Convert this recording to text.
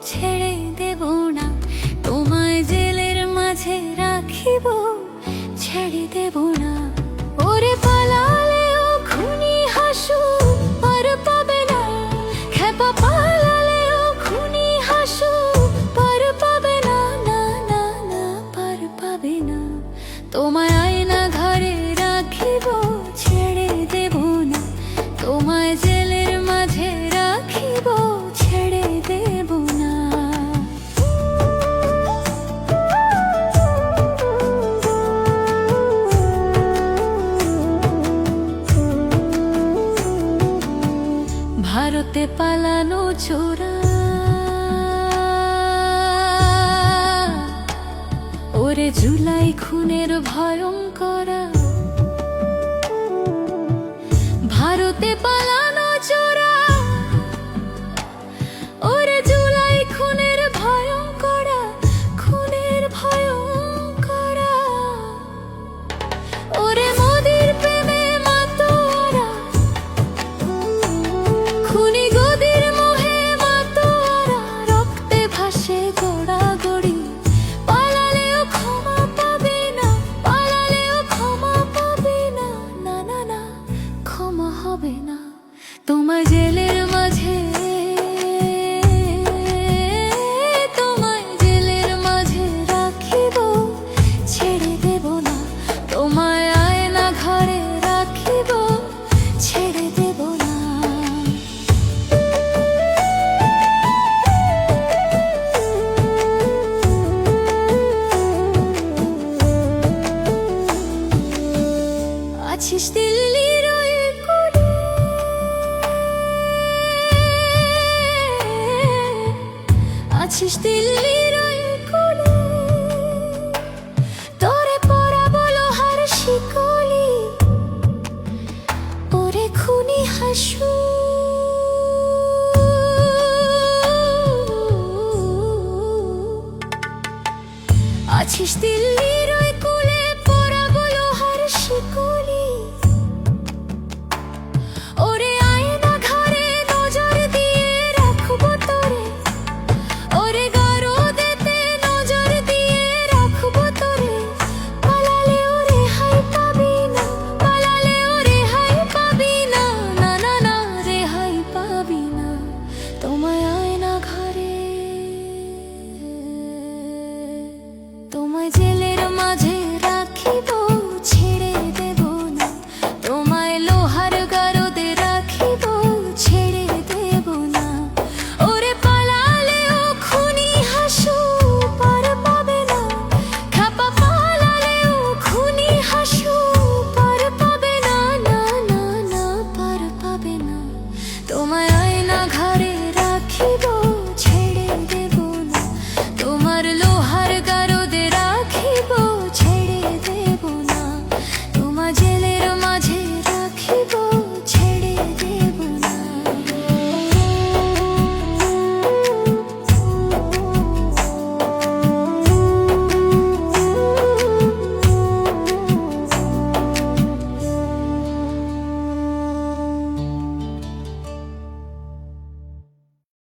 ছেড়ে দেব না, তোমায় জেলের মাঝে রাখিব, ছেড়ে দেব না। ওরে পালালেও খুনি হাসু পার পাবে না, খেপা পালালেও খুনি হাসু পার পাবে না, না না না পার পাবে না। তোমায় আয়না ঘরে রাখিব, ছেড়ে দেব না, তোমায় জেলের মাঝে রাখিব, ছেড়ে দেব না। ভারতে পালানো চোরা, ওরে জুলাই খুনের ভয়ঙ্করা, ভারতে পালানো চোরা, ওরে জুলাই খুনের ভয়ঙ্করা, খুনের ভয়ঙ্করা। ওরে মোদির প্রেমে মাতোয়ারা, খুনি গদির মোহে মাতোয়ারা, রক্তে ভাসে গোড়াগড়ি, পালালেও ক্ষমা পাবে না, পালালেও ক্ষমা পাবে না, না না না ক্ষমা হবে না। তোমায় জেলের মাঝে, তোমায় জেলের মাঝে রাখিব, ছেড়ে দেব না, তোমায় আয়না ঘরে রাখিব, ছেড়ে দেব না। আছিস দিল্লির ওই কোণে, আছিস দিল্লির ওই কোণে, তোরে পরাবো লোহার শিকলি, ওরে খুনি হাসু। আছিস দিল্লি